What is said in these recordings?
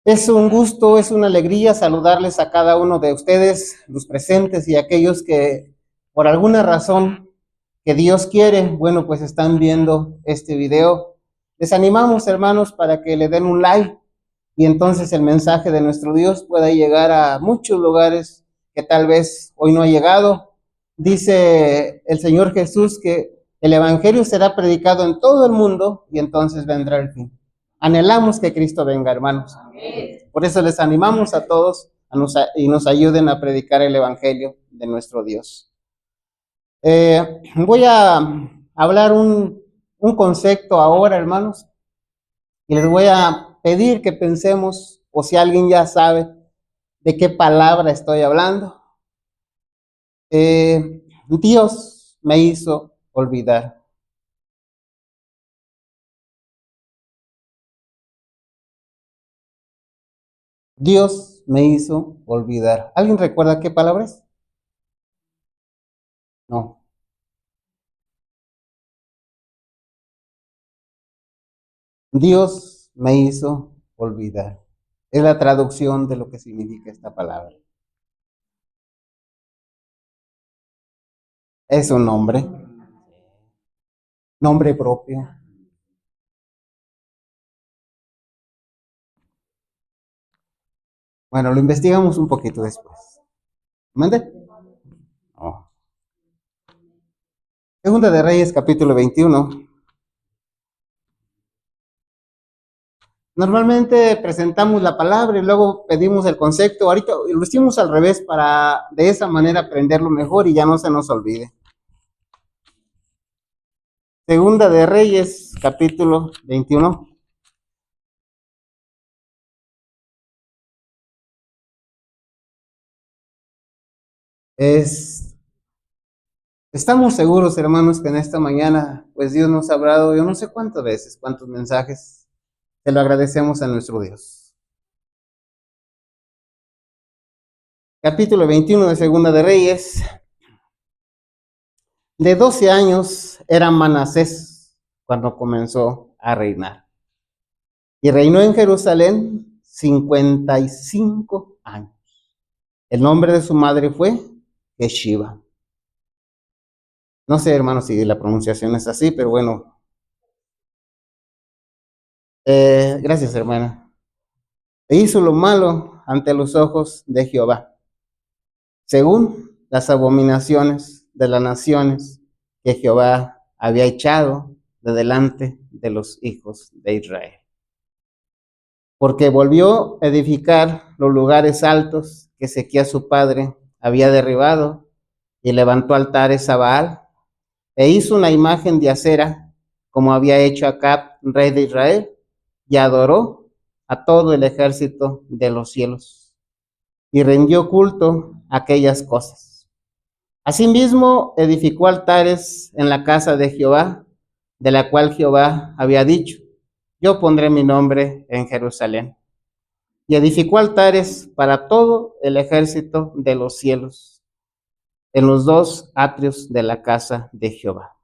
Es un gusto, es una alegría saludarles a cada uno de ustedes, los presentes y aquellos que por alguna razón que Dios quiere, bueno, pues están viendo este video. Les animamos, hermanos, para que le den un like y entonces el mensaje de nuestro Dios pueda llegar a muchos lugares que tal vez hoy no ha llegado. Dice el Señor Jesús que el Evangelio será predicado en todo el mundo y entonces vendrá el fin. Anhelamos que Cristo venga, hermanos. Por eso les animamos a todos y nos ayuden a predicar el Evangelio de nuestro Dios. Voy a hablar un concepto ahora, hermanos, y les voy a pedir que pensemos, o si alguien ya sabe de qué palabra estoy hablando. Dios me hizo olvidar. Dios me hizo olvidar. ¿Alguien recuerda qué palabra es? No. Dios me hizo olvidar. Es la traducción de lo que significa esta palabra. Es un nombre propio. Bueno, lo investigamos un poquito después. ¿Mande? Oh. Segunda de Reyes, capítulo 21. Normalmente presentamos la palabra y luego pedimos el concepto. Ahorita lo hicimos al revés para de esa manera aprenderlo mejor y ya no se nos olvide. Segunda de Reyes, capítulo 21. Estamos seguros, hermanos, que en esta mañana, pues Dios nos ha hablado, yo no sé cuántas veces, cuántos mensajes, se lo agradecemos a nuestro Dios. Capítulo 21 de Segunda de Reyes. De 12 años era Manasés cuando comenzó a reinar. Y reinó en Jerusalén 55 años. El nombre de su madre fue Yeshiva. No sé, hermanos, si la pronunciación es así, pero bueno. Gracias, hermana. E hizo lo malo ante los ojos de Jehová, según las abominaciones de las naciones que Jehová había echado de delante de los hijos de Israel. Porque volvió a edificar los lugares altos que Ezequías su padre había derribado, y levantó altares a Baal, e hizo una imagen de acera, como había hecho Acab, rey de Israel, y adoró a todo el ejército de los cielos, y rindió culto a aquellas cosas. Asimismo, edificó altares en la casa de Jehová, de la cual Jehová había dicho: yo pondré mi nombre en Jerusalén. Y edificó altares para todo el ejército de los cielos, en los dos atrios de la casa de Jehová.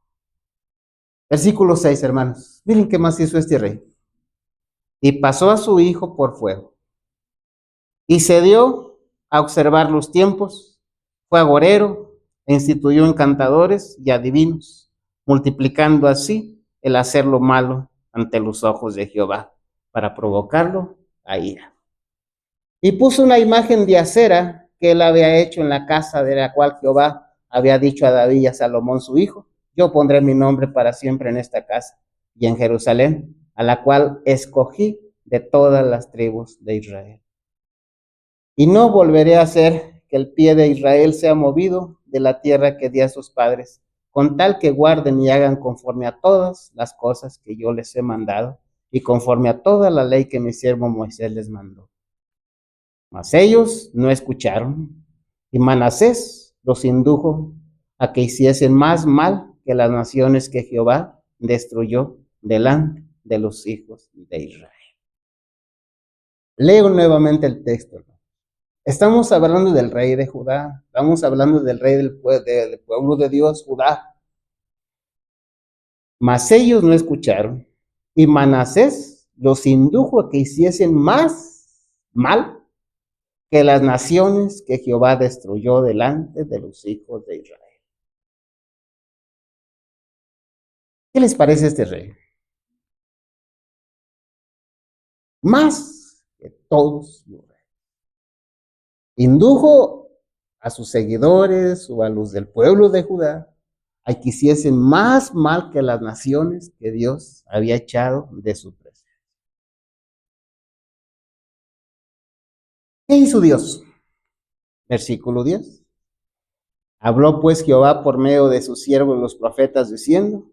Versículo 6, hermanos. Miren qué más hizo este rey. Y pasó a su hijo por fuego. Y se dio a observar los tiempos, fue agorero, e instituyó encantadores y adivinos, multiplicando así el hacer lo malo ante los ojos de Jehová, para provocarlo a ira. Y puso una imagen de acera que él había hecho en la casa de la cual Jehová había dicho a David y a Salomón su hijo: yo pondré mi nombre para siempre en esta casa y en Jerusalén, a la cual escogí de todas las tribus de Israel. Y no volveré a hacer que el pie de Israel sea movido de la tierra que di a sus padres, con tal que guarden y hagan conforme a todas las cosas que yo les he mandado, y conforme a toda la ley que mi siervo Moisés les mandó. Mas ellos no escucharon, y Manasés los indujo a que hiciesen más mal que las naciones que Jehová destruyó delante de los hijos de Israel. Leo nuevamente el texto. Estamos hablando del rey de Judá, estamos hablando del rey del pueblo de Dios, Judá. Mas ellos no escucharon, y Manasés los indujo a que hiciesen más mal que las naciones que Jehová destruyó delante de los hijos de Israel. ¿Qué les parece este rey? Más que todos los reyes. Indujo a sus seguidores o a los del pueblo de Judá a que hiciesen más mal que las naciones que Dios había echado de su presencia. ¿Qué hizo Dios? Versículo 10. Habló pues Jehová por medio de sus siervos los profetas diciendo: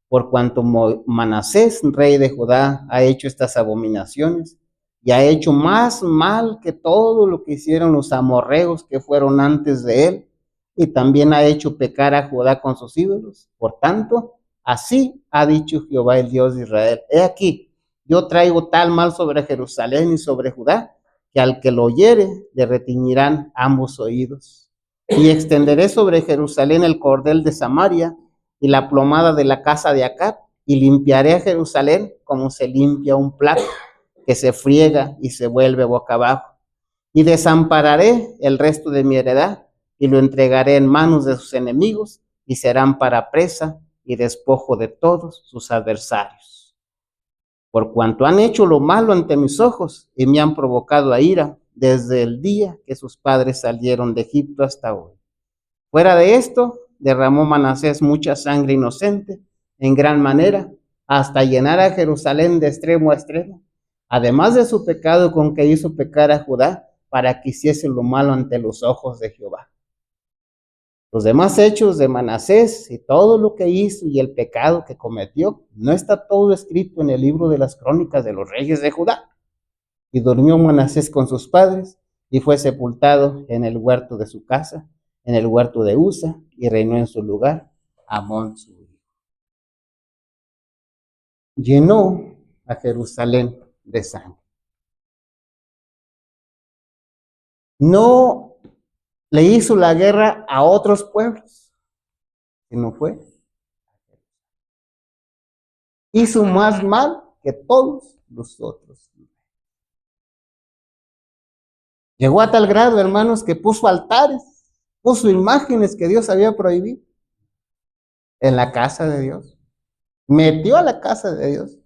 por cuanto Manasés, rey de Judá, ha hecho estas abominaciones y ha hecho más mal que todo lo que hicieron los amorreos que fueron antes de él, y también ha hecho pecar a Judá con sus ídolos. Por tanto, así ha dicho Jehová el Dios de Israel: he aquí, yo traigo tal mal sobre Jerusalén y sobre Judá, que al que lo oyere le retiñirán ambos oídos. Y extenderé sobre Jerusalén el cordel de Samaria y la plomada de la casa de Acab, y limpiaré a Jerusalén como se limpia un plato que se friega y se vuelve boca abajo. Y desampararé el resto de mi heredad, y lo entregaré en manos de sus enemigos, y serán para presa y despojo de todos sus adversarios. Por cuanto han hecho lo malo ante mis ojos, y me han provocado a ira, desde el día que sus padres salieron de Egipto hasta hoy. Fuera de esto, derramó Manasés mucha sangre inocente, en gran manera, hasta llenar a Jerusalén de extremo a extremo, además de su pecado con que hizo pecar a Judá, para que hiciese lo malo ante los ojos de Jehová. Los demás hechos de Manasés y todo lo que hizo y el pecado que cometió, no está todo escrito en el libro de las crónicas de los reyes de Judá. Y durmió Manasés con sus padres, y fue sepultado en el huerto de su casa, en el huerto de Usa, y reinó en su lugar Amón su hijo. Llenó a Jerusalén de sangre. No le hizo la guerra a otros pueblos, sino fue. Hizo más mal que todos los otros. Llegó a tal grado, hermanos, que puso altares, puso imágenes que Dios había prohibido en la casa de Dios. Metió a la casa de Dios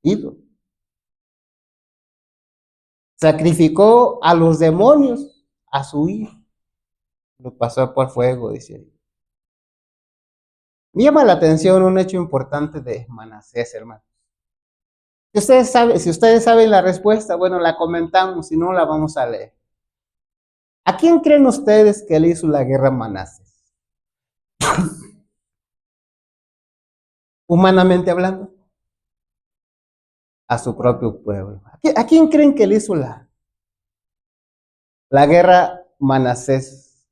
ídolos. Sacrificó a los demonios a su hijo. Lo pasó por fuego, dice ahí. Me llama la atención un hecho importante de Manasés, hermanos. Si ustedes saben la respuesta, bueno, la comentamos, si no la vamos a leer. ¿A quién creen ustedes que le hizo la guerra a Manasés? Humanamente hablando, a su propio pueblo. ¿A quién creen que le hizo la guerra Manasés?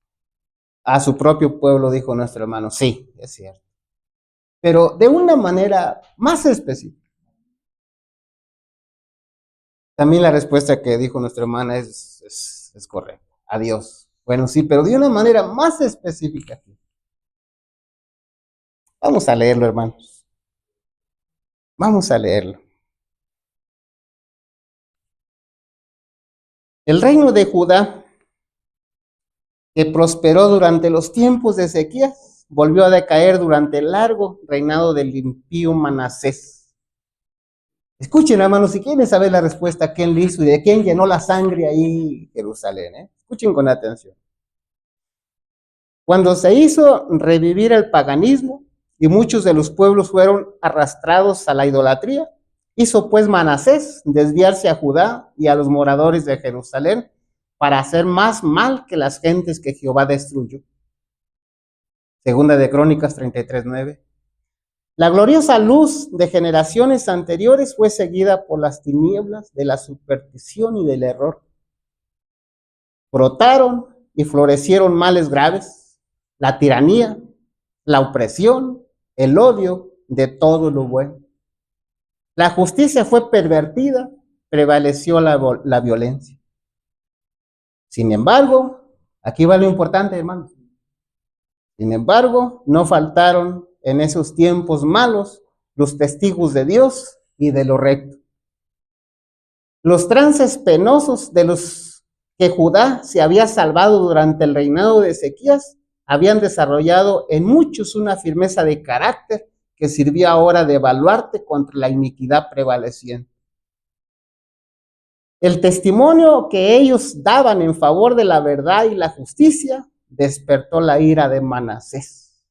A su propio pueblo, dijo nuestro hermano. Sí, es cierto. Pero de una manera más específica. También la respuesta que dijo nuestra hermana es correcta. A Dios. Bueno, sí, pero de una manera más específica. Vamos a leerlo, hermanos. Vamos a leerlo. El reino de Judá, que prosperó durante los tiempos de Ezequías, volvió a decaer durante el largo reinado del impío Manasés. Escuchen, hermanos, si quieren saber la respuesta a quién le hizo y de quién llenó la sangre ahí en Jerusalén, escuchen con atención. Cuando se hizo revivir el paganismo y muchos de los pueblos fueron arrastrados a la idolatría, hizo pues Manasés desviarse a Judá y a los moradores de Jerusalén para hacer más mal que las gentes que Jehová destruyó. Segunda de Crónicas 33:9. La gloriosa luz de generaciones anteriores fue seguida por las tinieblas de la superstición y del error. Brotaron y florecieron males graves, la tiranía, la opresión, el odio de todo lo bueno. La justicia fue pervertida, prevaleció la violencia. Sin embargo, aquí va lo importante, hermanos. Sin embargo, no faltaron en esos tiempos malos los testigos de Dios y de lo recto. Los trances penosos de los que Judá se había salvado durante el reinado de Ezequías habían desarrollado en muchos una firmeza de carácter que sirvió ahora de baluarte contra la iniquidad prevaleciente. El testimonio que ellos daban en favor de la verdad y la justicia despertó la ira de Manasés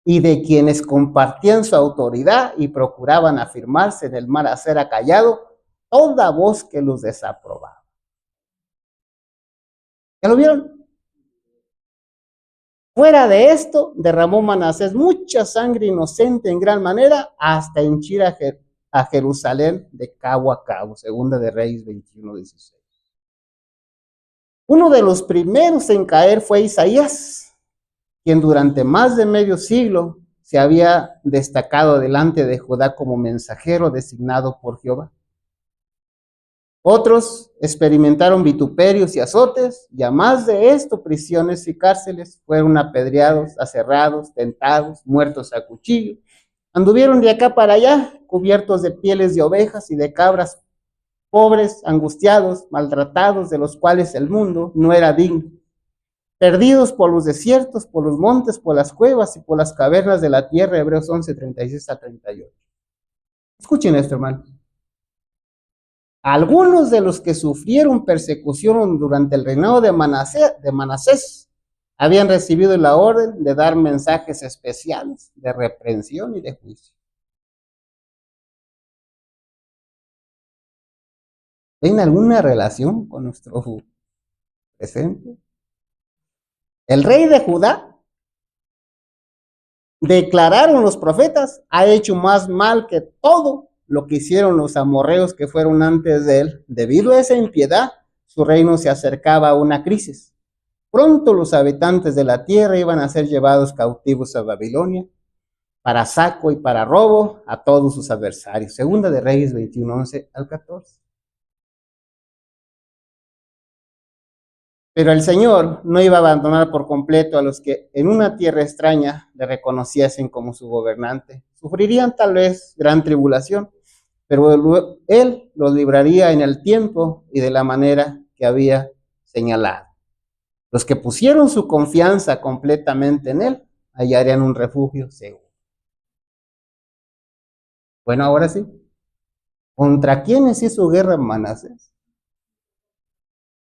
y de quienes compartían su autoridad y procuraban afirmarse en el mal hacer acallado toda voz que los desaprobaba. ¿Ya lo vieron? Fuera de esto, derramó Manasés mucha sangre inocente en gran manera hasta henchir a Jerusalén de cabo a cabo. Segunda de Reyes 21:16. Uno de los primeros en caer fue Isaías, quien durante más de medio siglo se había destacado delante de Judá como mensajero designado por Jehová. Otros experimentaron vituperios y azotes, y a más de esto, prisiones y cárceles, fueron apedreados, aserrados, tentados, muertos a cuchillo. Anduvieron de acá para allá, cubiertos de pieles de ovejas y de cabras, pobres, angustiados, maltratados, de los cuales el mundo no era digno. Perdidos por los desiertos, por los montes, por las cuevas y por las cavernas de la tierra. Hebreos 11:36-38. Escuchen esto, hermanos. Algunos de los que sufrieron persecución durante el reinado de Manasés habían recibido la orden de dar mensajes especiales de reprensión y de juicio. ¿Ven alguna relación con nuestro presente? El rey de Judá, declararon los profetas, ha hecho más mal que todo lo que hicieron los amorreos que fueron antes de él. Debido a esa impiedad, su reino se acercaba a una crisis. Pronto los habitantes de la tierra iban a ser llevados cautivos a Babilonia para saco y para robo a todos sus adversarios. Segunda de Reyes 21:11-14. Pero el Señor no iba a abandonar por completo a los que en una tierra extraña le reconociesen como su gobernante. Sufrirían tal vez gran tribulación, pero Él los libraría en el tiempo y de la manera que había señalado. Los que pusieron su confianza completamente en Él hallarían un refugio seguro. Bueno, ahora sí. ¿Contra quiénes hizo guerra Manasés?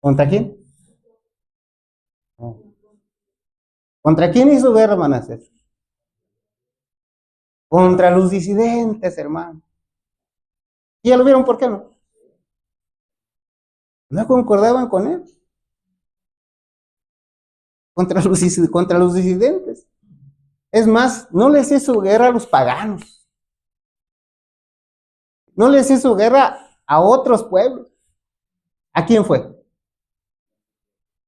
¿Contra quién? ¿Contra quién hizo guerra Manasés? Contra los disidentes, hermano. ¿Y ya lo vieron por qué no? No concordaban con él. Contra los disidentes. Es más, no les hizo guerra a los paganos. No les hizo guerra a otros pueblos. ¿A quién fue?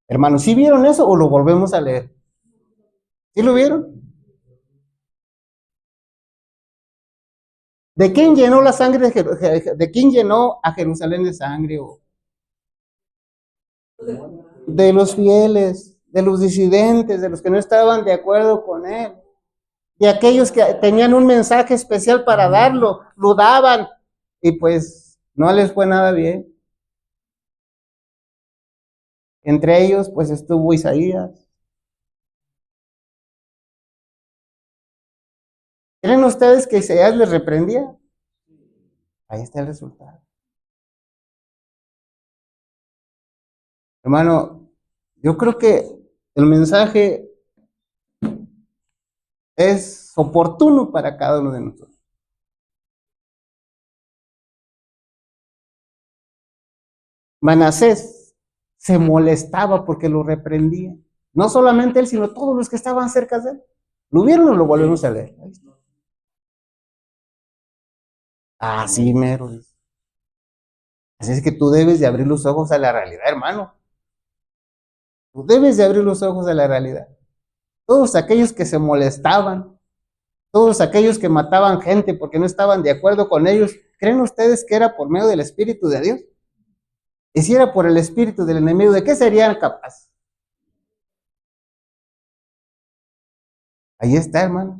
Hermanos, ¿sí vieron eso o lo volvemos a leer? ¿Sí lo vieron? ¿De quién llenó la sangre de quién llenó a Jerusalén de sangre? De los fieles, de los disidentes, de los que no estaban de acuerdo con él, de aquellos que tenían un mensaje especial para darlo, lo daban y pues no les fue nada bien. Entre ellos pues estuvo Isaías. ¿Creen ustedes que Isaías les reprendía? Ahí está el resultado. Hermano, yo creo que el mensaje es oportuno para cada uno de nosotros. Manasés se molestaba porque lo reprendía. No solamente él, sino todos los que estaban cerca de él. ¿Lo vieron o lo volvemos a leer? Ah, sí, mero. Así es que tú debes de abrir los ojos a la realidad, hermano. Tú debes de abrir los ojos a la realidad. Todos aquellos que se molestaban, todos aquellos que mataban gente porque no estaban de acuerdo con ellos, ¿creen ustedes que era por medio del Espíritu de Dios? Y si era por el espíritu del enemigo, ¿de qué serían capaces? Ahí está, hermano.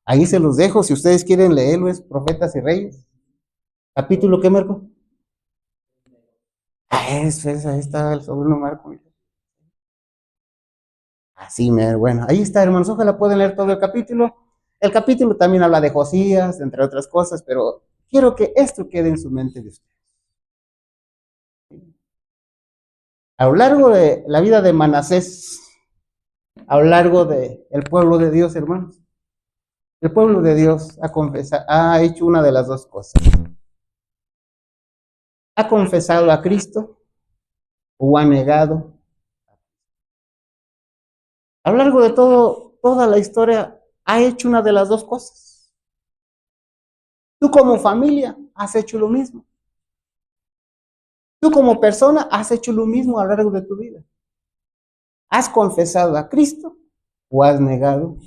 Ahí se los dejo. Si ustedes quieren leerlo, es Profetas y Reyes. Capítulo, ¿qué, Marco? Ahí está el sobrino Marco. Así, bueno, ahí está, hermanos. Ojalá puedan leer todo el capítulo. El capítulo también habla de Josías, entre otras cosas, pero quiero que esto quede en su mente de ustedes. A lo largo de la vida de Manasés, a lo largo del pueblo de Dios, hermanos, el pueblo de Dios ha hecho una de las dos cosas. Ha confesado a Cristo o ha negado. A lo largo de toda la historia ha hecho una de las dos cosas. Tú como familia has hecho lo mismo. Tú como persona has hecho lo mismo a lo largo de tu vida. ¿Has confesado a Cristo o has negado?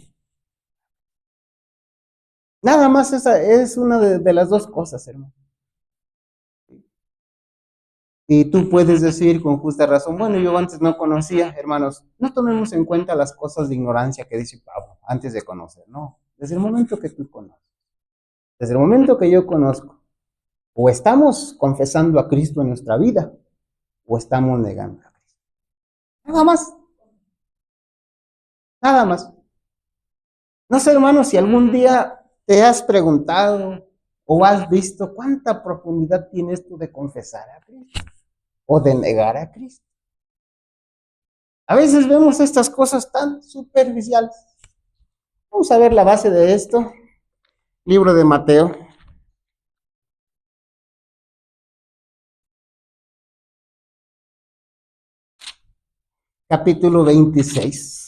Nada más esa es una de las dos cosas, hermano. Y tú puedes decir con justa razón, bueno, yo antes no conocía, hermanos, no tomemos en cuenta las cosas de ignorancia que dice Pablo antes de conocer, no. Desde el momento que tú conoces, desde el momento que yo conozco, o estamos confesando a Cristo en nuestra vida, o estamos negando a Cristo. Nada más, nada más. No sé, hermano, si algún día te has preguntado o has visto cuánta profundidad tienes tú de confesar a Cristo o de negar a Cristo. A veces vemos estas cosas tan superficiales. Vamos a ver la base de esto. Libro de Mateo. Capítulo 26.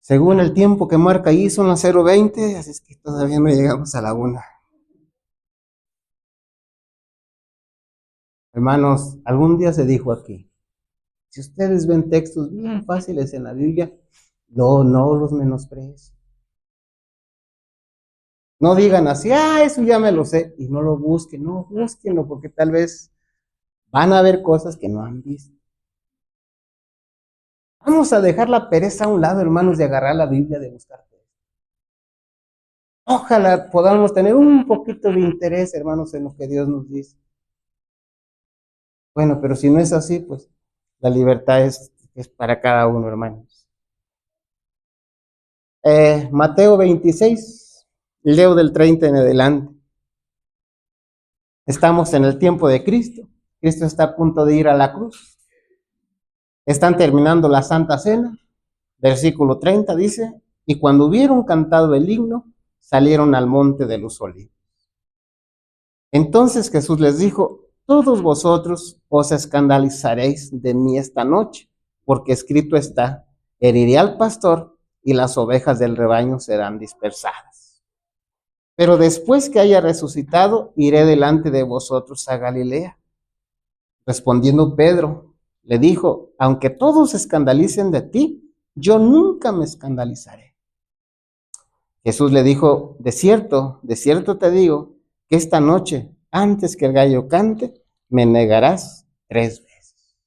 Según el tiempo que marca ahí son las 0:20, así es que todavía no llegamos a la 1. Hermanos, algún día se dijo aquí, si ustedes ven textos bien fáciles en la Biblia, no los menosprecien. No digan así, eso ya me lo sé, y no lo busquen, no, búsquenlo, porque tal vez van a ver cosas que no han visto. Vamos a dejar la pereza a un lado, hermanos, de agarrar la Biblia, de buscar. Ojalá podamos tener un poquito de interés, hermanos, en lo que Dios nos dice. Bueno, pero si no es así, pues la libertad es para cada uno, hermanos. Mateo 26, leo del 30 en adelante. Estamos en el tiempo de Cristo. Cristo está a punto de ir a la cruz. Están terminando la Santa Cena. Versículo 30 dice, y cuando hubieron cantado el himno, salieron al monte de los olivos. Entonces Jesús les dijo, todos vosotros os escandalizaréis de mí esta noche, porque escrito está, heriré al pastor y las ovejas del rebaño serán dispersadas. Pero después que haya resucitado, iré delante de vosotros a Galilea. Respondiendo Pedro, le dijo, aunque todos se escandalicen de ti, yo nunca me escandalizaré. Jesús le dijo, de cierto te digo, que esta noche, antes que el gallo cante, me negarás 3 veces.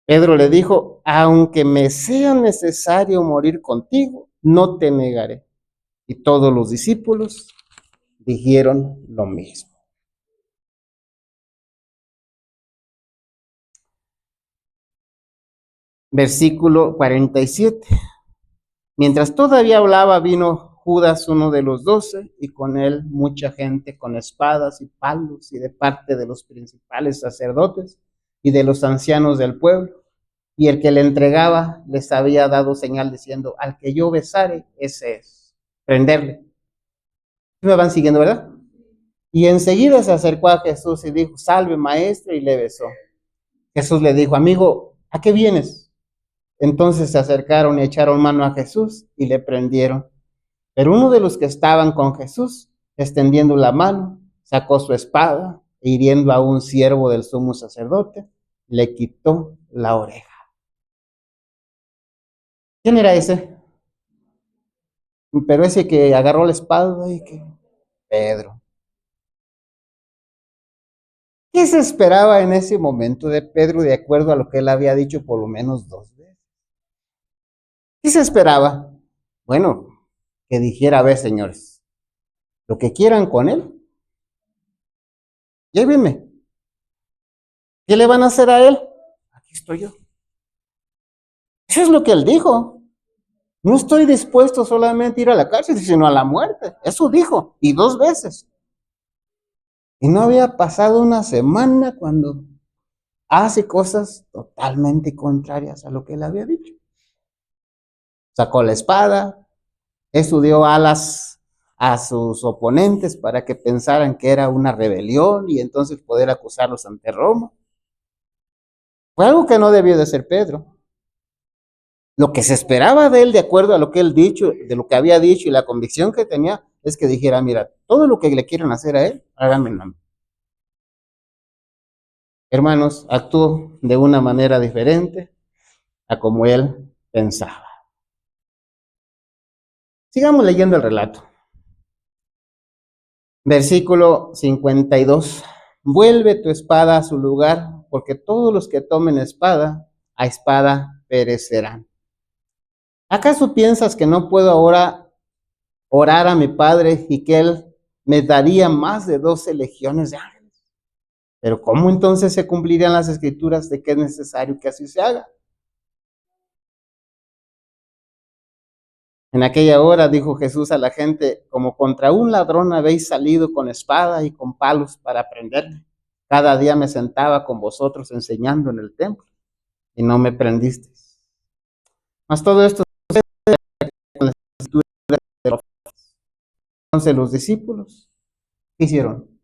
Pedro le dijo, aunque me sea necesario morir contigo, no te negaré. Y todos los discípulos dijeron lo mismo. Versículo 47. Mientras todavía hablaba, vino Judas, uno de los 12, y con él mucha gente con espadas y palos, y de parte de los principales sacerdotes y de los ancianos del pueblo. Y el que le entregaba les había dado señal diciendo, al que yo besare, ese es. Prenderle. ¿Me van siguiendo, verdad? Y enseguida se acercó a Jesús y dijo, salve maestro, y le besó. Jesús le dijo, amigo, ¿a qué vienes? Entonces se acercaron y echaron mano a Jesús y le prendieron. Pero uno de los que estaban con Jesús, extendiendo la mano, sacó su espada e hiriendo a un siervo del sumo sacerdote, le quitó la oreja. ¿Quién era ese? Pero ese que agarró la espada y que... Pedro. ¿Qué se esperaba en ese momento de Pedro de acuerdo a lo que él había dicho por lo menos 2 veces? ¿Qué se esperaba? Bueno, que dijera, a ver, señores, lo que quieran con él, llévenme. ¿Qué le van a hacer a él? Aquí estoy yo. Eso es lo que él dijo. No estoy dispuesto solamente a ir a la cárcel, sino a la muerte. Eso dijo, y 2 veces. Y no había pasado una semana cuando hace cosas totalmente contrarias a lo que él había dicho. Sacó la espada, estudió alas a sus oponentes para que pensaran que era una rebelión y entonces poder acusarlos ante Roma. Fue algo que no debió de hacer Pedro. Lo que se esperaba de él, de acuerdo a lo que él dicho, de lo que había dicho y la convicción que tenía, es que dijera, mira, todo lo que le quieren hacer a él, háganmelo a mí. Hermanos, actuó de una manera diferente a como él pensaba. Sigamos leyendo el relato. Versículo 52. Vuelve tu espada a su lugar, porque todos los que tomen espada, a espada perecerán. ¿Acaso piensas que no puedo ahora orar a mi Padre y que Él me daría más de 12 legiones de ángeles? Pero ¿cómo entonces se cumplirían las escrituras de que es necesario que así se haga? En aquella hora dijo Jesús a la gente, como contra un ladrón habéis salido con espada y con palos para prenderme. Cada día me sentaba con vosotros enseñando en el templo y no me prendisteis. Mas todo esto con las escrituras de los... Entonces los discípulos, ¿qué hicieron?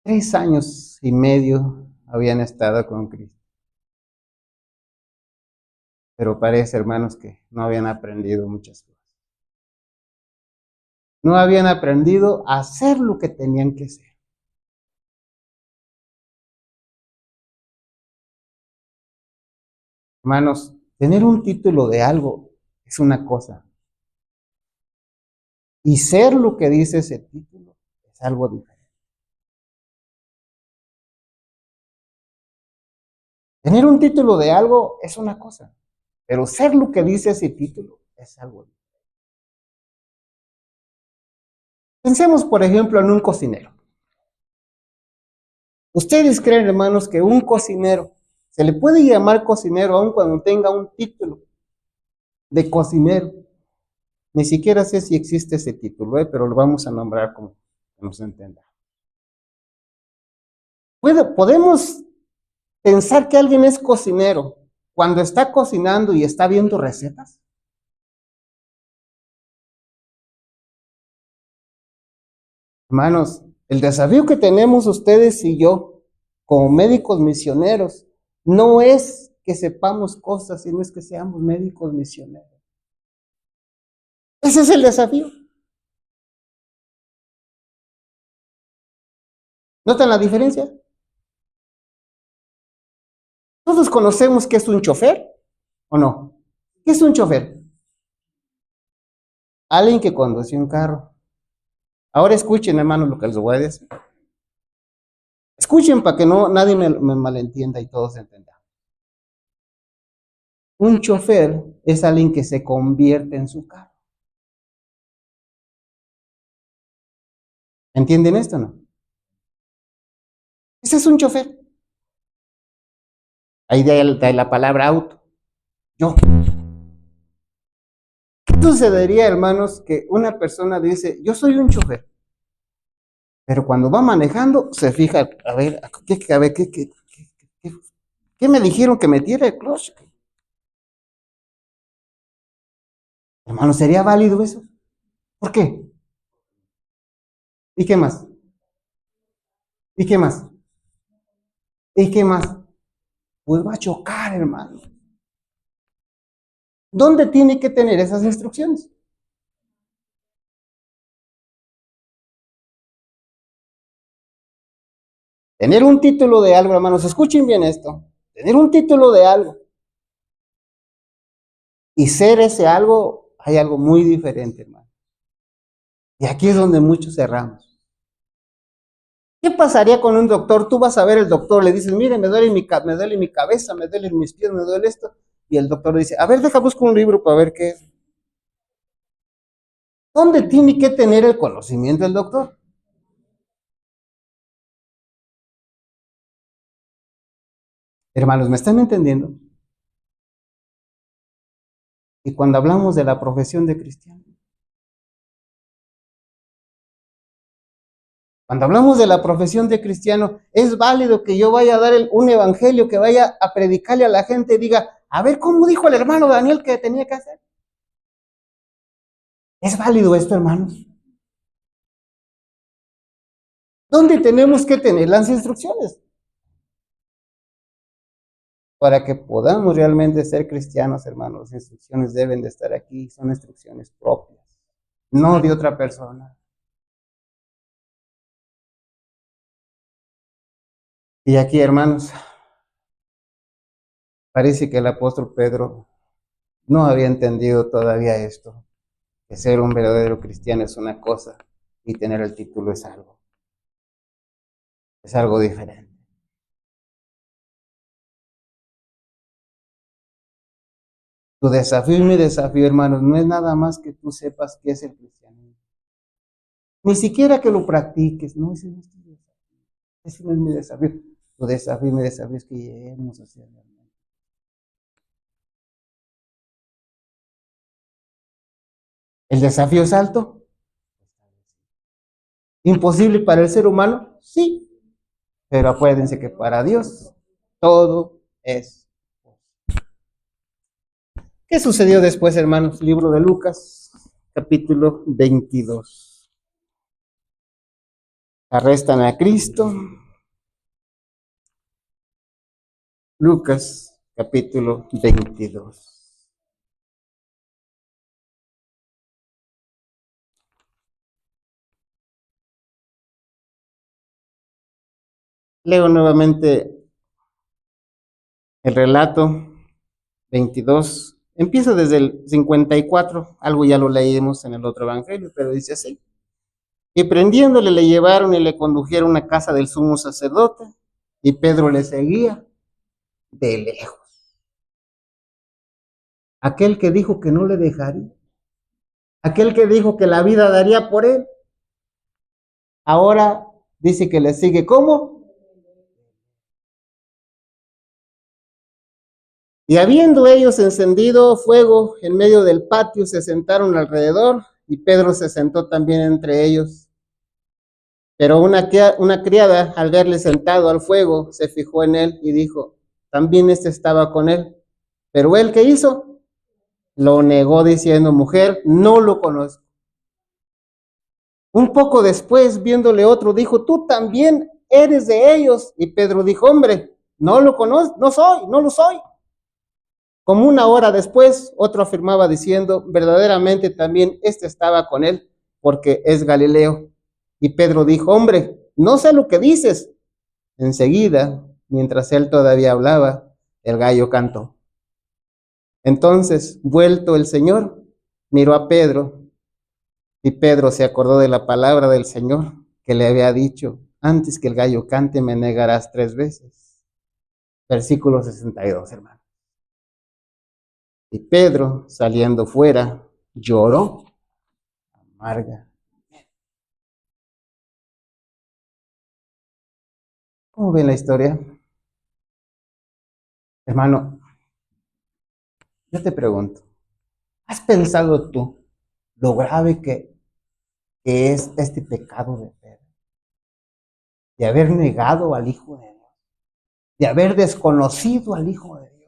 3 años y medio habían estado con Cristo. Pero parece, hermanos, que no habían aprendido muchas cosas. No habían aprendido a hacer lo que tenían que hacer. Hermanos, tener un título de algo es una cosa. Y ser lo que dice ese título es algo diferente. Tener un título de algo es una cosa, pero ser lo que dice ese título es algo diferente. Pensemos, por ejemplo, en un cocinero. ¿Ustedes creen, hermanos, que un cocinero se le puede llamar cocinero aun cuando tenga un título de cocinero? Ni siquiera sé si existe ese título, pero lo vamos a nombrar como nos entienda. ¿Podemos pensar que alguien es cocinero cuando está cocinando y está viendo recetas? Hermanos, el desafío que tenemos ustedes y yo como médicos misioneros no es que sepamos cosas, sino es que seamos médicos misioneros. Ese es el desafío. ¿Notan la diferencia? Todos conocemos qué es un chofer, ¿o no? ¿Qué es un chofer? Alguien que conduce un carro. Ahora escuchen, hermanos, lo que les voy a decir. Escuchen para que nadie me malentienda y todos entendamos. Un chofer es alguien que se convierte en su carro. ¿Entienden esto o no? Ese es un chofer. Ahí de ahí la palabra auto. Yo. ¿Qué sucedería, hermanos, que una persona dice, yo soy un chofer? Pero cuando va manejando, se fija, a ver, ¿qué me dijeron que metiera el clutch? Hermano, ¿sería válido eso? ¿Por qué? ¿Y qué más? ¿Y qué más? ¿Y qué más? Pues va a chocar, hermano. ¿Dónde tiene que tener esas instrucciones? Tener un título de algo, hermanos, escuchen bien esto. Tener un título de algo y ser ese algo, hay algo muy diferente, hermano. Y aquí es donde muchos cerramos. ¿Qué pasaría con un doctor? Tú vas a ver al doctor, le dices, mire, me duele mi cabeza, me duelen mis pies, me duele esto. Y el doctor dice, a ver, deja buscar un libro para ver qué es. ¿Dónde tiene que tener el conocimiento el doctor? Hermanos, ¿me están entendiendo? Y cuando hablamos de la profesión de cristiano, cuando hablamos de la profesión de cristiano, es válido que yo vaya a dar un evangelio, que vaya a predicarle a la gente y diga, a ver, ¿cómo dijo el hermano Daniel que tenía que hacer? ¿Es válido esto, hermanos? ¿Dónde tenemos que tener las instrucciones? Para que podamos realmente ser cristianos, hermanos, las instrucciones deben de estar aquí, son instrucciones propias, no de otra persona. Y aquí, hermanos, parece que el apóstol Pedro no había entendido todavía esto, que ser un verdadero cristiano es una cosa y tener el título es algo diferente. Tu desafío y mi desafío, hermanos, no es nada más que tú sepas qué es el cristianismo. Ni siquiera que lo practiques, no, ese no es tu desafío. Ese no es mi desafío. Tu desafío y mi desafío es que lleguemos a ser realmente. ¿El desafío es alto? ¿Imposible para el ser humano? Sí. Pero acuérdense que para Dios todo es. ¿Qué sucedió después, hermanos? Libro de Lucas, capítulo 22. Arrestan a Cristo. Lucas, capítulo 22. Leo nuevamente el relato 22. Empieza desde el 54. Algo ya lo leímos en el otro evangelio, pero dice así. Y prendiéndole le llevaron y le condujeron a casa del sumo sacerdote, y Pedro le seguía de lejos. Aquel que dijo que no le dejaría, aquel que dijo que la vida daría por él, ahora dice que le sigue. ¿Cómo? Y habiendo ellos encendido fuego en medio del patio, se sentaron alrededor, y Pedro se sentó también entre ellos. Pero una criada, al verle sentado al fuego, se fijó en él y dijo, también este estaba con él. Pero él, ¿qué hizo? Lo negó diciendo, mujer, no lo conozco. Un poco después, viéndole otro, dijo, tú también eres de ellos. Y Pedro dijo, hombre, no lo conozco, no lo soy. Como una hora después, otro afirmaba diciendo, verdaderamente también este estaba con él, porque es Galileo. Y Pedro dijo, hombre, no sé lo que dices. Enseguida, mientras él todavía hablaba, el gallo cantó. Entonces, vuelto el Señor, miró a Pedro, y Pedro se acordó de la palabra del Señor que le había dicho, antes que el gallo cante me negarás 3 veces. Versículo 62, hermano. Y Pedro, saliendo fuera, lloró amarga. ¿Cómo ven la historia? Hermano, yo te pregunto, ¿has pensado tú lo grave que es este pecado de Pedro? De haber negado al Hijo de Dios, de haber desconocido al Hijo de Dios.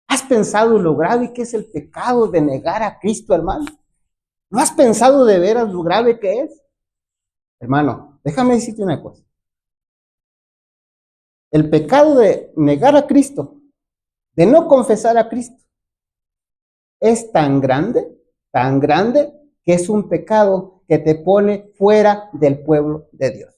¿Has pensado lo grave que es el pecado de negar a Cristo, hermano? ¿No has pensado de veras lo grave que es? Hermano, déjame decirte una cosa. El pecado de negar a Cristo, de no confesar a Cristo, es tan grande, que es un pecado que te pone fuera del pueblo de Dios.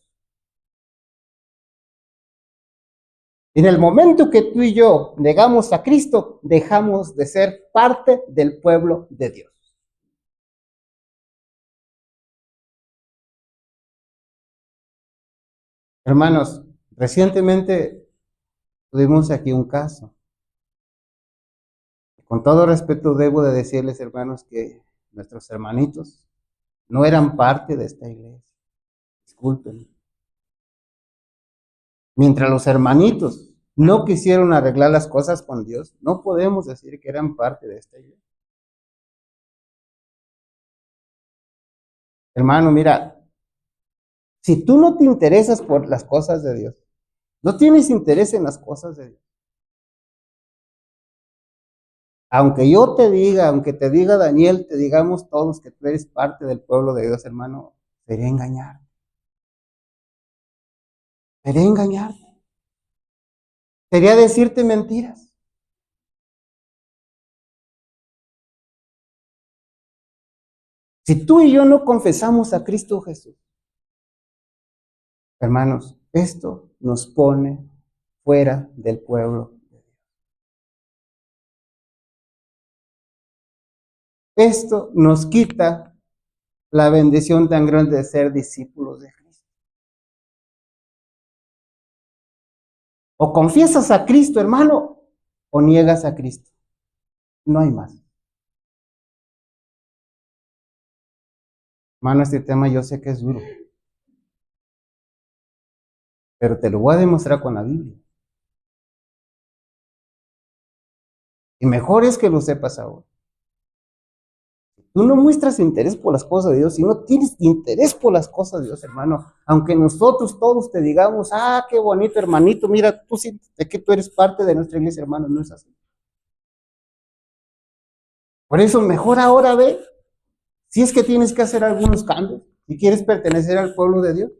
En el momento que tú y yo negamos a Cristo, dejamos de ser parte del pueblo de Dios. Hermanos, recientemente tuvimos aquí un caso. Con todo respeto debo de decirles, hermanos, que nuestros hermanitos no eran parte de esta iglesia. Disculpen. Mientras los hermanitos no quisieron arreglar las cosas con Dios, no podemos decir que eran parte de esta iglesia. Hermano, mira, si tú no te interesas por las cosas de Dios, no tienes interés en las cosas de Dios, aunque yo te diga, aunque te diga Daniel, te digamos todos que tú eres parte del pueblo de Dios, hermano, sería engañar. Sería engañar. Sería decirte mentiras. Si tú y yo no confesamos a Cristo Jesús, hermanos, esto nos pone fuera del pueblo de Dios. Esto nos quita la bendición tan grande de ser discípulos de Cristo. O confiesas a Cristo, hermano, o niegas a Cristo. No hay más. Hermano, este tema yo sé que es duro, pero te lo voy a demostrar con la Biblia. Y mejor es que lo sepas ahora. Tú no muestras interés por las cosas de Dios, si no tienes interés por las cosas de Dios, hermano, aunque nosotros todos te digamos, ah, qué bonito, hermanito, mira, tú sientes que tú eres parte de nuestra iglesia, hermano, no es así. Por eso mejor ahora ve, si es que tienes que hacer algunos cambios, si quieres pertenecer al pueblo de Dios.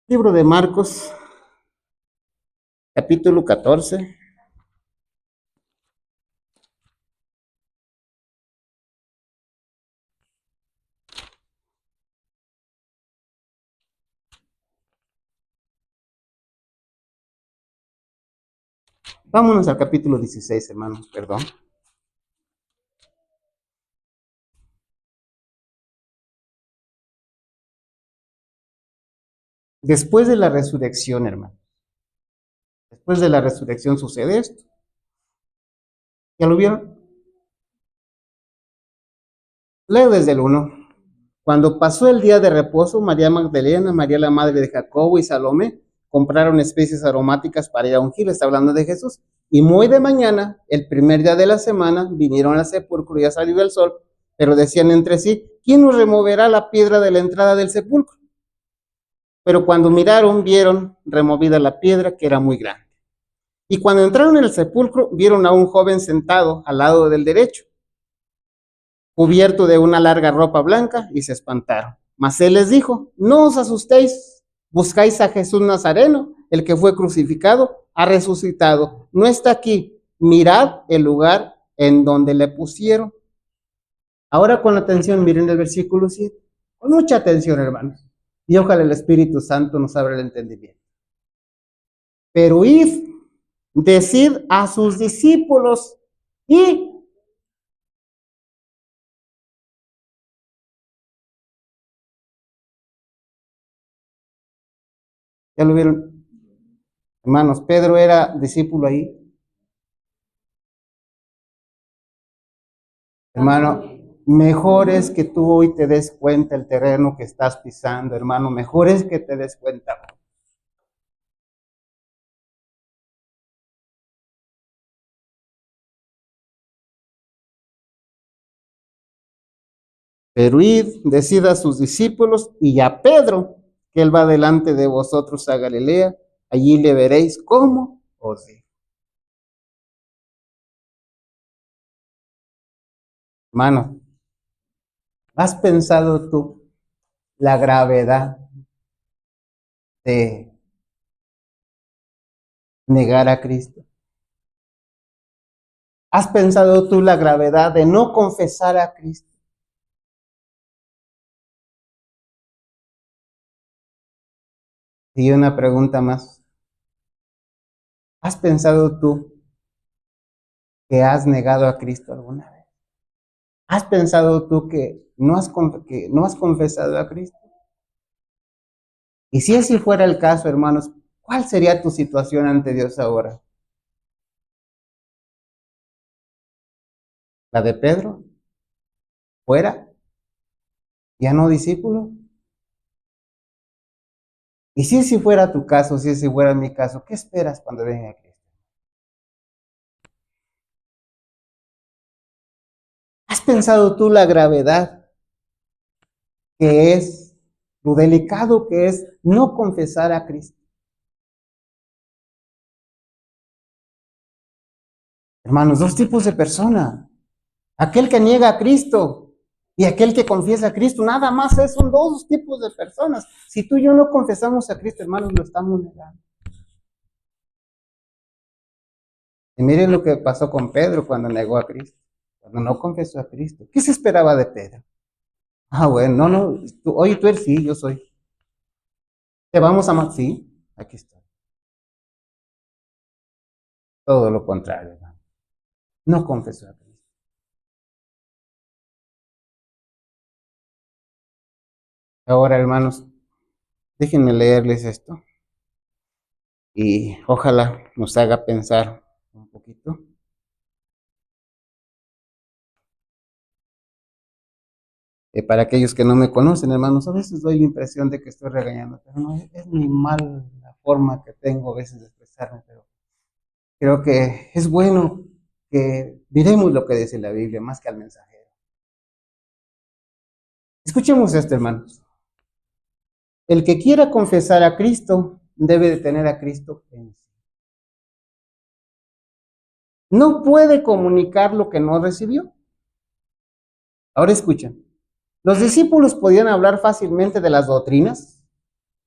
Libro de Marcos, capítulo 14. Vámonos al capítulo 16, hermanos, perdón. Después de la resurrección, hermano. Después de la resurrección sucede esto. ¿Ya lo vieron? Leo desde el 1. Cuando pasó el día de reposo, María Magdalena, María la madre de Jacobo y Salomé compraron especies aromáticas para ir a ungir, está hablando de Jesús. Y muy de mañana, el primer día de la semana, vinieron al sepulcro, ya salió el sol, pero decían entre sí, ¿quién nos removerá la piedra de la entrada del sepulcro? Pero cuando miraron, vieron removida la piedra, que era muy grande. Y cuando entraron en el sepulcro, vieron a un joven sentado al lado del derecho, cubierto de una larga ropa blanca, y se espantaron. Mas él les dijo, no os asustéis, buscáis a Jesús Nazareno, el que fue crucificado, ha resucitado, no está aquí, mirad el lugar en donde le pusieron. Ahora con atención, miren el versículo 7, con mucha atención, hermanos, y ojalá el Espíritu Santo nos abra el entendimiento. Pero id, decid a sus discípulos y ya lo vieron, hermanos, Pedro era discípulo ahí. Hermano, mejor es que tú hoy te des cuenta el terreno que estás pisando, hermano, mejor es que te des cuenta. Pero id, decid a sus discípulos y a Pedro, que él va delante de vosotros a Galilea, allí le veréis cómo os digo. Hermano, ¿has pensado tú la gravedad de negar a Cristo? ¿Has pensado tú la gravedad de no confesar a Cristo? Y una pregunta más. ¿Has pensado tú que has negado a Cristo alguna vez? ¿Has pensado tú que no has confesado a Cristo? Y si ese fuera el caso, hermanos, ¿cuál sería tu situación ante Dios ahora? ¿La de Pedro? ¿Fuera? ¿Ya no discípulo? Y si ese fuera tu caso, si ese fuera mi caso, ¿qué esperas cuando venga Cristo? ¿Has pensado tú la gravedad que es, lo delicado que es no confesar a Cristo? Hermanos, dos tipos de persona. Aquel que niega a Cristo y aquel que confiesa a Cristo. Nada más son dos tipos de personas. Si tú y yo no confesamos a Cristo, hermanos, lo estamos negando. Y miren lo que pasó con Pedro cuando negó a Cristo, cuando no confesó a Cristo. ¿Qué se esperaba de Pedro? Ah, bueno, no, oye, tú eres, sí, yo soy. ¿Te vamos a amar? Sí, aquí está. Todo lo contrario, hermano. No confesó a Cristo. Ahora, hermanos, déjenme leerles esto y ojalá nos haga pensar un poquito. Para aquellos que no me conocen, hermanos, a veces doy la impresión de que estoy regañando, pero no, es mi mal la forma que tengo a veces de expresarme, pero creo que es bueno que miremos lo que dice la Biblia más que al mensajero. Escuchemos esto, hermanos. El que quiera confesar a Cristo debe de tener a Cristo en sí. No puede comunicar lo que no recibió. Ahora escuchen. Los discípulos podían hablar fácilmente de las doctrinas,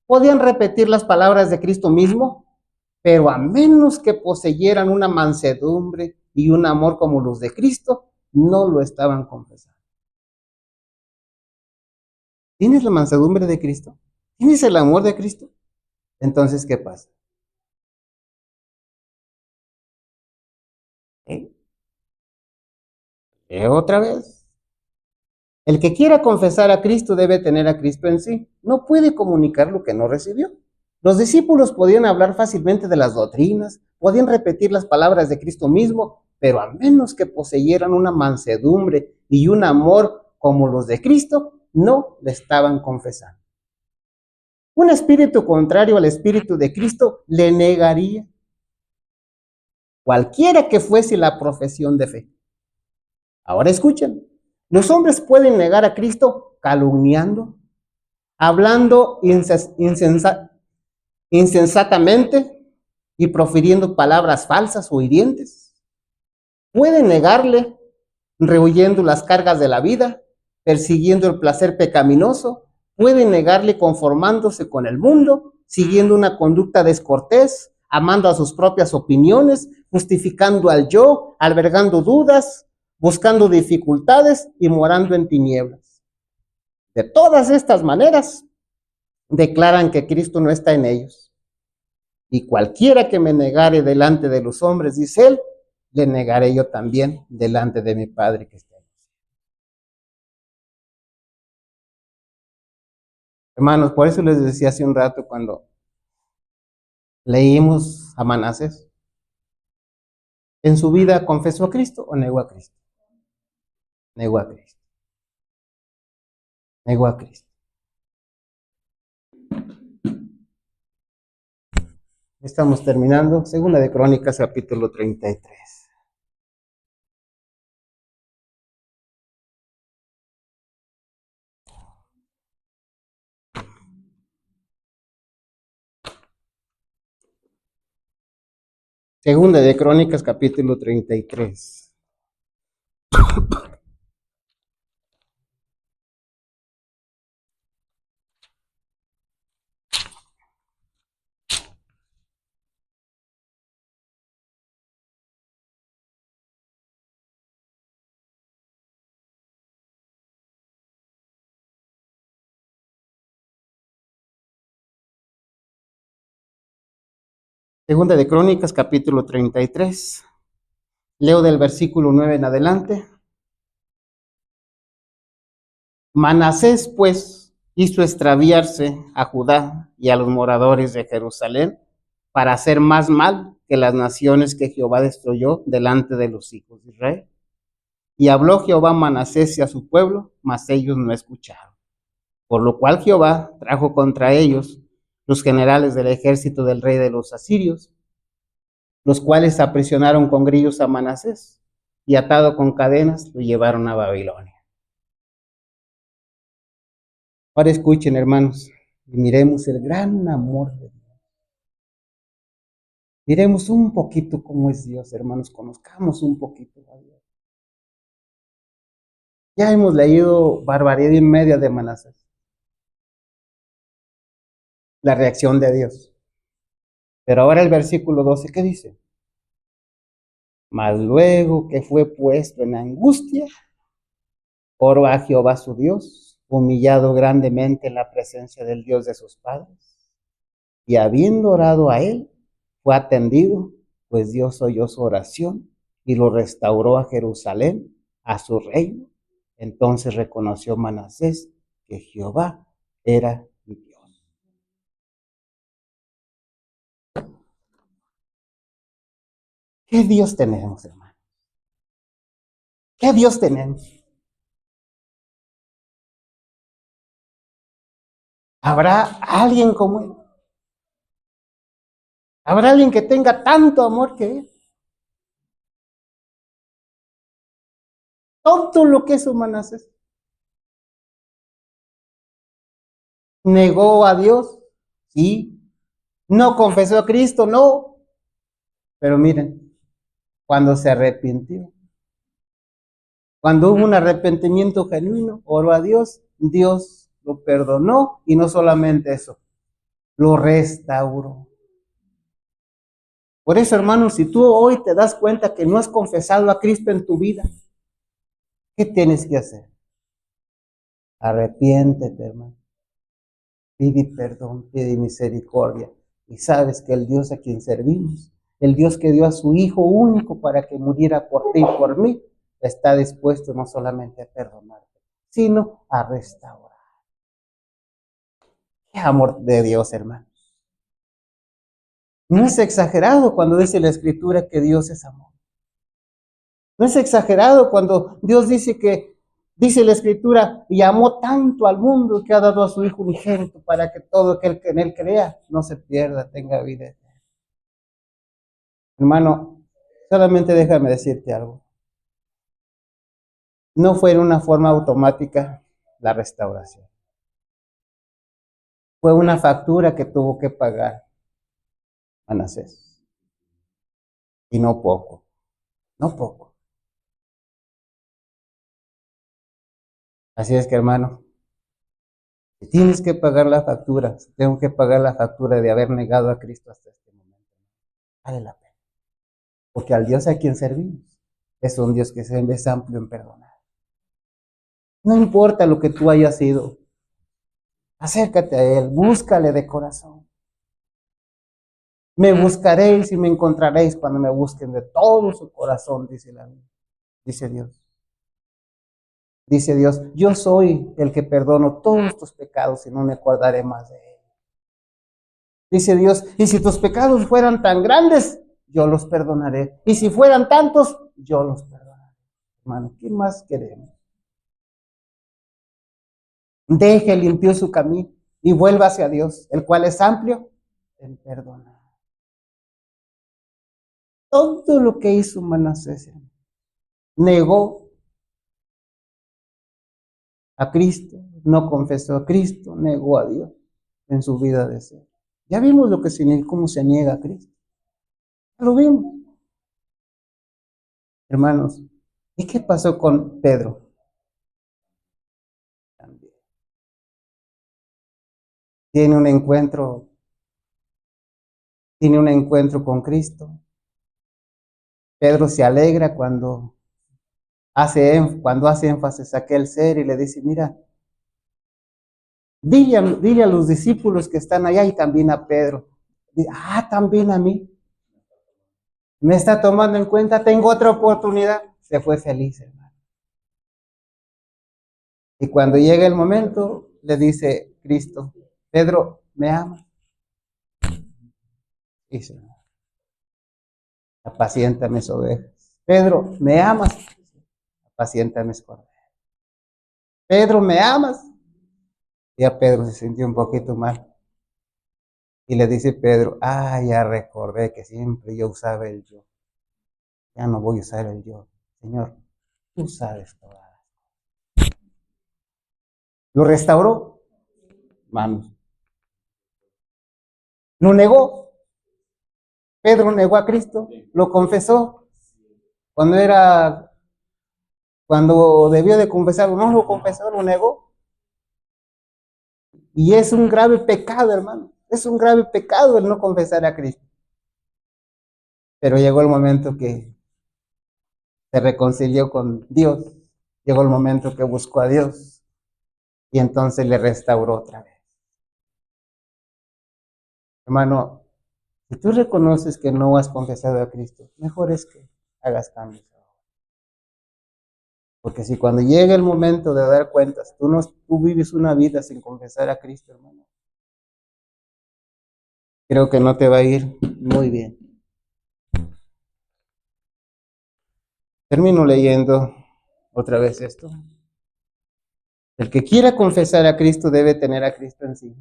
podían repetir las palabras de Cristo mismo, pero a menos que poseyeran una mansedumbre y un amor como los de Cristo, no lo estaban confesando. ¿Tienes la mansedumbre de Cristo? ¿Tienes el amor de Cristo? Entonces, ¿qué pasa? ¿Eh? Otra vez. El que quiera confesar a Cristo debe tener a Cristo en sí. No puede comunicar lo que no recibió. Los discípulos podían hablar fácilmente de las doctrinas, podían repetir las palabras de Cristo mismo, pero a menos que poseyeran una mansedumbre y un amor como los de Cristo, no le estaban confesando. Un espíritu contrario al espíritu de Cristo le negaría cualquiera que fuese la profesión de fe. Ahora escuchen, los hombres pueden negar a Cristo calumniando, hablando insensatamente y profiriendo palabras falsas o hirientes. Pueden negarle rehuyendo las cargas de la vida, persiguiendo el placer pecaminoso. Pueden negarle conformándose con el mundo, siguiendo una conducta descortés, amando a sus propias opiniones, justificando al yo, albergando dudas, buscando dificultades y morando en tinieblas. De todas estas maneras, declaran que Cristo no está en ellos. Y cualquiera que me negare delante de los hombres, dice él, le negaré yo también delante de mi Padre que está en los cielos. Hermanos, por eso les decía hace un rato cuando leímos a Manasés, ¿en su vida confesó a Cristo o negó a Cristo? Negó a Cristo. Negó a Cristo. Estamos terminando. Segunda de Crónicas, capítulo 33. Segunda de Crónicas, capítulo 33. Segunda de Crónicas, capítulo 33. Leo del versículo 9 en adelante. Manasés, pues, hizo extraviarse a Judá y a los moradores de Jerusalén para hacer más mal que las naciones que Jehová destruyó delante de los hijos de Israel. Y habló Jehová a Manasés y a su pueblo, mas ellos no escucharon. Por lo cual Jehová trajo contra ellos los generales del ejército del rey de los asirios, los cuales aprisionaron con grillos a Manasés y atado con cadenas lo llevaron a Babilonia. Ahora escuchen, hermanos, y miremos el gran amor de Dios. Miremos un poquito cómo es Dios, hermanos, conozcamos un poquito a Dios. Ya hemos leído barbaridad y media de Manasés. La reacción de Dios. Pero ahora el versículo 12, ¿qué dice? Mas luego que fue puesto en angustia, oró a Jehová su Dios, humillado grandemente en la presencia del Dios de sus padres. Y habiendo orado a él, fue atendido, pues Dios oyó su oración y lo restauró a Jerusalén, a su reino. Entonces reconoció Manasés que Jehová era Dios. ¿Qué Dios tenemos, hermano? ¿Qué Dios tenemos? ¿Habrá alguien como él? ¿Habrá alguien que tenga tanto amor que él? Todo lo que hizo Manasés. Negó a Dios, sí. No confesó a Cristo, no. Pero miren, cuando se arrepintió, cuando hubo un arrepentimiento genuino, oró a Dios, Dios lo perdonó y no solamente eso, lo restauró. Por eso, hermanos, si tú hoy te das cuenta que no has confesado a Cristo en tu vida, ¿qué tienes que hacer? Arrepiéntete, hermano. Pide perdón, pide misericordia. Y sabes que el Dios a quien servimos, el Dios que dio a su Hijo único para que muriera por ti y por mí, está dispuesto no solamente a perdonarte, sino a restaurar. Qué amor de Dios, hermanos. No es exagerado cuando dice la Escritura que Dios es amor. No es exagerado cuando Dios dice que, dice la Escritura, y amó tanto al mundo que ha dado a su Hijo unigénito para que todo aquel que en él crea no se pierda, tenga vida eterna. Hermano, solamente déjame decirte algo. No fue en una forma automática la restauración. Fue una factura que tuvo que pagar Manasés. Y no poco, no poco. Así es que, hermano, si tienes que pagar la factura, si tengo que pagar la factura de haber negado a Cristo hasta este momento, vale la pena. Porque al Dios a quien servimos es un Dios que es amplio en perdonar. No importa lo que tú hayas sido, acércate a Él, búscale de corazón. Me buscaréis y me encontraréis cuando me busquen de todo su corazón, dice la Biblia. Dice Dios. Dice Dios, yo soy el que perdono todos tus pecados y no me acordaré más de ellos. Dice Dios, y si tus pecados fueran tan grandes, yo los perdonaré. Y si fueran tantos, yo los perdonaré. Hermano, ¿qué más queremos? Deje limpio su camino y vuelva hacia Dios, el cual es amplio en perdonar. Todo lo que hizo Manasés, negó a Cristo, no confesó a Cristo, negó a Dios en su vida de ser. Ya vimos lo que cómo se niega a Cristo. Lo vimos. Hermanos, ¿y qué pasó con Pedro? También. Tiene un encuentro con Cristo. Pedro se alegra cuando hace énfasis a aquel ser y le dice, mira, dile a los discípulos que están allá y también a Pedro. También a mí. Me está tomando en cuenta, tengo otra oportunidad. Se fue feliz, hermano. Y cuando llega el momento, le dice Cristo, Pedro, ¿me amas? Dice, apacienta mis ovejas. Pedro, ¿me amas? Apacienta mis corderos. Pedro, ¿me amas? Ya Pedro se sintió un poquito mal. Y le dice Pedro, ya recordé que siempre yo usaba el yo. Ya no voy a usar el yo. Señor, tú sabes todo. ¿Lo restauró? Hermanos. ¿Lo negó? Pedro negó a Cristo, lo confesó. Cuando debió de confesarlo, no lo confesó, lo negó. Y es un grave pecado, hermano. Es un grave pecado el no confesar a Cristo. Pero llegó el momento que se reconcilió con Dios. Llegó el momento que buscó a Dios. Y entonces le restauró otra vez. Hermano, si tú reconoces que no has confesado a Cristo, mejor es que hagas cambios. Porque si cuando llega el momento de dar cuentas, tú vives una vida sin confesar a Cristo, hermano, creo que no te va a ir muy bien. Termino leyendo otra vez esto. El que quiera confesar a Cristo debe tener a Cristo en sí.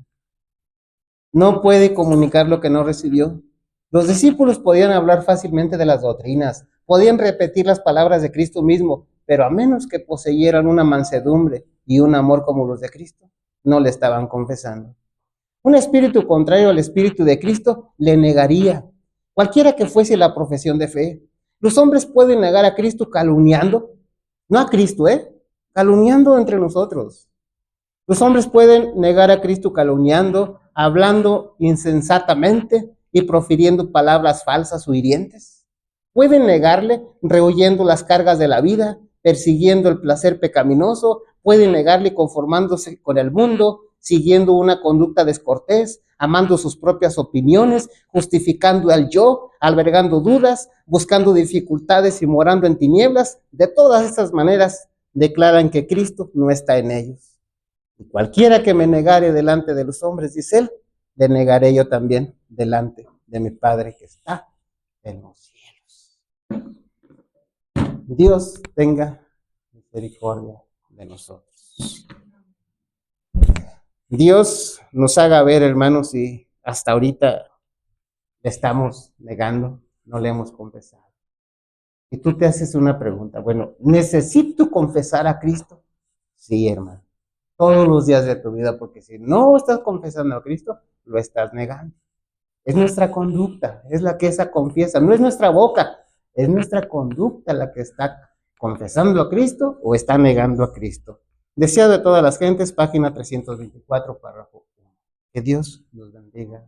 No puede comunicar lo que no recibió. Los discípulos podían hablar fácilmente de las doctrinas, podían repetir las palabras de Cristo mismo, pero a menos que poseyeran una mansedumbre y un amor como los de Cristo, no le estaban confesando. Un espíritu contrario al espíritu de Cristo le negaría, cualquiera que fuese la profesión de fe. Los hombres pueden negar a Cristo calumniando, no a Cristo, calumniando entre nosotros. Los hombres pueden negar a Cristo calumniando, hablando insensatamente y profiriendo palabras falsas o hirientes. Pueden negarle rehuyendo las cargas de la vida, persiguiendo el placer pecaminoso. Pueden negarle conformándose con el mundo, siguiendo una conducta descortés, amando sus propias opiniones, justificando al yo, albergando dudas, buscando dificultades y morando en tinieblas. De todas estas maneras declaran que Cristo no está en ellos. Y cualquiera que me negare delante de los hombres, dice él, le negaré yo también delante de mi Padre que está en los cielos. Dios tenga misericordia de nosotros. Dios nos haga ver, hermanos, si hasta ahorita le estamos negando, no le hemos confesado. Y tú te haces una pregunta, bueno, ¿necesito confesar a Cristo? Sí, hermano, todos los días de tu vida, porque si no estás confesando a Cristo, lo estás negando. Es nuestra conducta, es la que esa confiesa, no es nuestra boca, es nuestra conducta la que está confesando a Cristo o está negando a Cristo. Deseado de todas las gentes, página 324, párrafo 1. Que Dios nos bendiga.